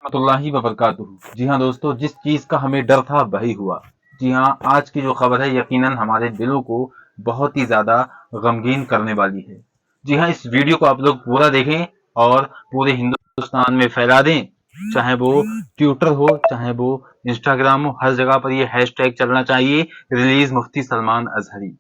रहमतुल्लाहि व बरकातुहू। जी हाँ दोस्तों, जिस चीज का हमें डर था वही हुआ। जी हाँ, आज की जो खबर है यकीनन हमारे दिलों को बहुत ही ज्यादा गमगीन करने वाली है। जी हाँ, इस वीडियो को आप लोग पूरा देखें और पूरे हिंदुस्तान में फैला दें। चाहे वो ट्विटर हो, चाहे वो इंस्टाग्राम हो, हर जगह पर ये हैशटैग चलना चाहिए, रिलीज मुफ्ती सलमान अजहरी।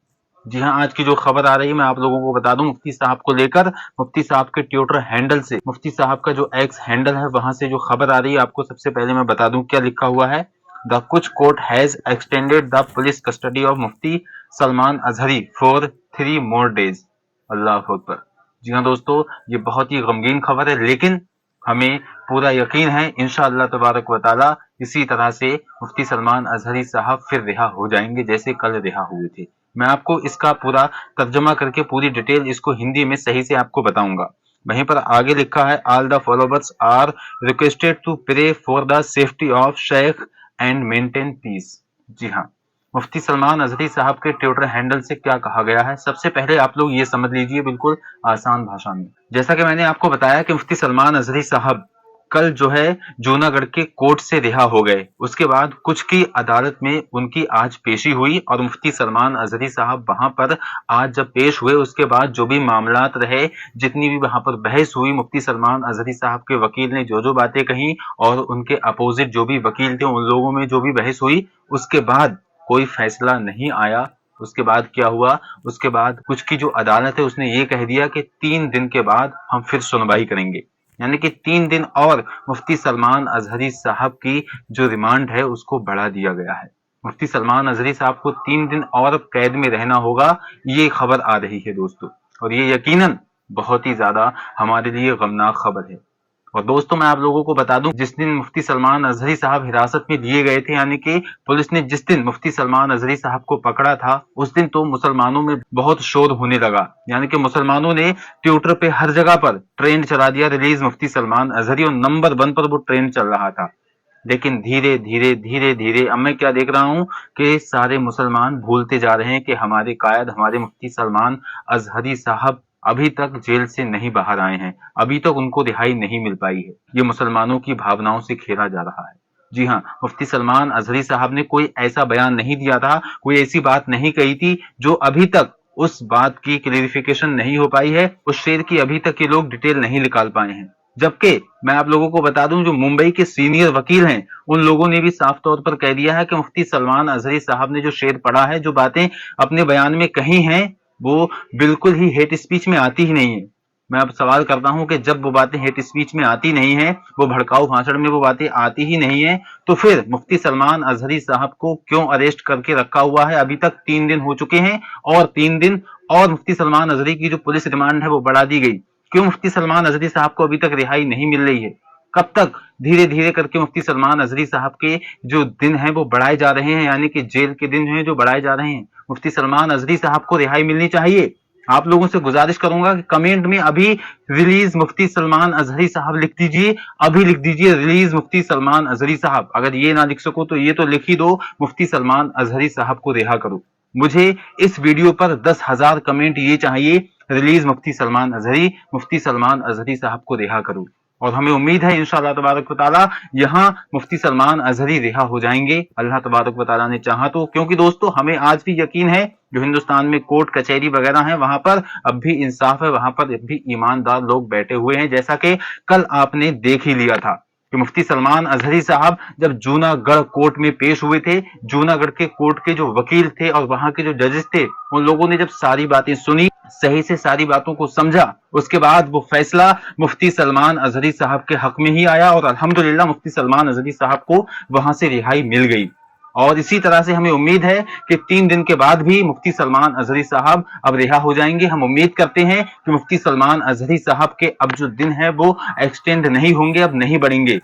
जी हाँ, आज की जो खबर आ रही है मैं आप लोगों को बता दूं मुफ्ती साहब को लेकर। मुफ्ती साहब के ट्विटर हैंडल से, मुफ्ती साहब का जो एक्स हैंडल है वहां से जो खबर आ रही है, आपको सबसे पहले मैं बता दूं क्या लिखा हुआ है। द कुछ court has extended the police custody of Mufti Salman Azhari for 3 more days। अल्लाह अकबर। जी हाँ दोस्तों, ये बहुत ही गमगीन खबर है, लेकिन हमें पूरा यकीन है इंशाअल्लाह तबारक व ताला इसी तरह से मुफ्ती सलमान अजहरी साहब फिर रिहा हो जाएंगे जैसे कल रिहा हुए थे। मैं आपको इसका पूरा तर्जमा करके पूरी डिटेल इसको हिंदी में सही से आपको बताऊंगा। वहीं पर आगे लिखा है, all the followers are requested to pray for the safety of Sheikh and maintain peace. जी हाँ, मुफ्ती सलमान अजहरी साहब के ट्विटर हैंडल से क्या कहा गया है, सबसे पहले आप लोग ये समझ लीजिए बिल्कुल आसान भाषा में। जैसा कि मैंने आपको बताया कि मुफ्ती सलमान अजहरी साहब कल जो है जूनागढ़ के कोर्ट से रिहा हो गए। उसके बाद कुछ की अदालत में उनकी आज पेशी हुई और मुफ्ती सलमान अजहरी साहब वहां पर आज जब पेश हुए, उसके बाद जो भी मामलात रहे, जितनी भी वहां पर बहस हुई, मुफ्ती सलमान अजहरी साहब के वकील ने जो जो बातें कही और उनके अपोजिट जो भी वकील थे उन लोगों में जो भी बहस हुई, उसके बाद कोई फैसला नहीं आया। उसके बाद क्या हुआ, उसके बाद कुछ की जो अदालत है उसने ये कह दिया कि 3 दिन के बाद हम फिर सुनवाई करेंगे, यानी कि 3 दिन और मुफ्ती सलमान अजहरी साहब की जो रिमांड है उसको बढ़ा दिया गया है। मुफ्ती सलमान अजहरी साहब को 3 दिन और कैद में रहना होगा, ये खबर आ रही है दोस्तों, और ये यकीनन बहुत ही ज्यादा हमारे लिए गमनाक खबर है। और दोस्तों मैं आप लोगों को बता दूं, जिस दिन मुफ्ती सलमान अजहरी साहब हिरासत में लिए गए थे, यानी कि पुलिस ने जिस दिन मुफ्ती सलमान अजहरी साहब को पकड़ा था, उस दिन तो मुसलमानों में बहुत शोर होने लगा, यानी कि मुसलमानों ने ट्विटर पे हर जगह पर ट्रेंड चला दिया, रिलीज मुफ्ती सलमान अजहरी, और नंबर 1 पर वो ट्रेंड चल रहा था। लेकिन धीरे धीरे धीरे धीरे अब मैं क्या देख रहा हूं कि सारे मुसलमान भूलते जा रहे हैं कि हमारे कायद, हमारे मुफ्ती सलमान अजहरी साहब अभी तक जेल से नहीं बाहर आए हैं, अभी तक उनको रिहाई नहीं मिल पाई है। ये मुसलमानों की भावनाओं से खेला जा रहा है। जी हाँ, मुफ्ती सलमान अजहरी साहब ने कोई ऐसा बयान नहीं दिया था, कोई ऐसी बात नहीं कही थी जो अभी तक उस बात की क्लेरिफिकेशन नहीं हो पाई है, उस शेर की अभी तक ये लोग डिटेल नहीं निकाल पाए हैं। जबकि मैं आप लोगों को बता दूं, जो मुंबई के सीनियर वकील हैं उन लोगों ने भी साफ तौर पर कह दिया है कि मुफ्ती सलमान अजहरी साहब ने जो शेर पढ़ा है, जो बातें अपने बयान में कही हैं, वो बिल्कुल ही हेट स्पीच में आती ही नहीं है। मैं अब सवाल करता हूं कि जब वो बातें हेट स्पीच में आती नहीं है, वो भड़काऊ भाषण में वो बातें आती ही नहीं है, तो फिर मुफ्ती सलमान अजहरी साहब को क्यों अरेस्ट करके रखा हुआ है? अभी तक 3 दिन हो चुके हैं और 3 दिन और मुफ्ती सलमान अजहरी की जो पुलिस रिमांड है वो बढ़ा दी गई। क्यों मुफ्ती सलमान अजहरी साहब को अभी तक रिहाई नहीं मिल रही है? कब तक धीरे धीरे करके मुफ्ती सलमान अजहरी साहब के जो दिन हैं वो बढ़ाए जा रहे हैं, यानी कि जेल के दिन हैं जो बढ़ाए जा रहे हैं। मुफ्ती सलमान अजहरी साहब को रिहाई मिलनी चाहिए। आप लोगों से गुजारिश करूंगा कि कमेंट में अभी रिलीज मुफ्ती सलमान अजहरी साहब लिख दीजिए, अभी लिख दीजिए रिलीज मुफ्ती सलमान अजहरी साहब। अगर ये ना लिख सको तो ये तो लिख ही दो, मुफ्ती सलमान अजहरी साहब को रिहा करो। मुझे इस वीडियो पर 10,000 कमेंट ये चाहिए, रिलीज मुफ्ती सलमान अजहरी, मुफ्ती सलमान अजहरी साहब को रिहा करो। और हमें उम्मीद है इंशाअल्लाह तबारक व तआला यहाँ मुफ्ती सलमान अजहरी रिहा हो जाएंगे, अल्लाह तबारक व तआला ने चाहा तो। क्योंकि दोस्तों हमें आज भी यकीन है जो हिंदुस्तान में कोर्ट कचहरी वगैरह है वहां पर अब भी इंसाफ है, वहां पर अब भी ईमानदार लोग बैठे हुए हैं। जैसा कि कल आपने देख ही लिया था कि मुफ्ती सलमान अजहरी साहब जब जूनागढ़ कोर्ट में पेश हुए थे, जूनागढ़ के कोर्ट के जो वकील थे और वहां के जो जजेस थे, उन लोगों ने जब सारी बातें सुनी, सही से सारी बातों को समझा, उसके बाद वो फैसला मुफ्ती सलमान अजहरी साहब के हक में ही आया और अल्हम्दुलिल्लाह मुफ्ती सलमान अजहरी साहब को वहां से रिहाई मिल गई। और इसी तरह से हमें उम्मीद है कि 3 दिन के बाद भी मुफ्ती सलमान अजहरी साहब अब रिहा हो जाएंगे। हम उम्मीद करते हैं कि मुफ्ती सलमान अजहरी साहब के अब जो दिन है वो एक्सटेंड नहीं होंगे, अब नहीं बढ़ेंगे।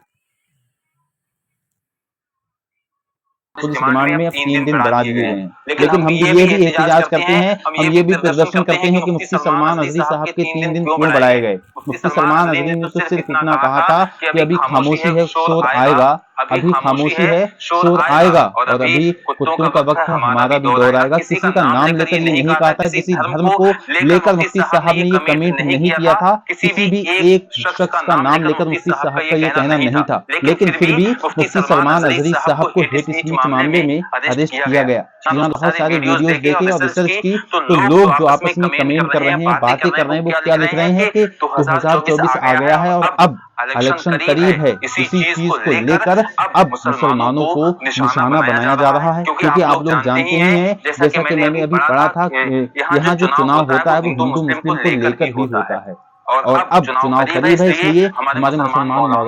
पुलिस रिमांड में अब 3 दिन बढ़ा दिए गए हैं, लेकिन हम ये भी एहतजाज करते हैं, हम ये भी प्रदर्शन करते हैं कि मुफ्ती सलमान अजहरी साहब के 3 दिन क्यों बढ़ाए गए। मुफ्ती सलमान अजहरी ने तो सिर्फ इतना कहा था कि अभी खामोशी है, शोर आएगा, ابھی خاموشی ہے، شور آئے گا، اور ابھی کتوں کا وقت ہے، ہمارا بھی دور آئے گا۔ کسی کا نام لے کر یہ نہیں کہا تھا، کسی دھرم کو لے کر مفتی صاحب نے یہ کمنٹ نہیں کیا تھا، کسی بھی ایک شخص کا نام لے کر مفتی صاحب کا یہ کہنا نہیں تھا، لیکن پھر بھی مفتی سلمان اظہری صاحب کو ہیٹ اسپیچ معاملے میں اریسٹ کیا گیا۔ جی ہاں، بہت سارے ویڈیوز دیکھے اور ریسرچ کی تو لوگ جو آپس میں کمنٹ کر رہے ہیں، باتیں کر رہے ہیں، وہ کیا لکھ رہے ہیں کہ 2024 آ گیا ہے اور اب الیکشن قریب ہے، اسی چیز کو لے کر اب مسلمانوں کو نشانہ بنایا جا رہا ہے، کیونکہ آپ لوگ جانتے ہی ہیں، جیسا کہ میں نے ابھی پڑھا تھا، یہاں جو چناؤ ہوتا ہے وہ ہندو مسلم کو لے کر ہی ہوتا ہے، اور اب چناؤ قریب ہے، اس لیے ہمارے مسلمان مولانا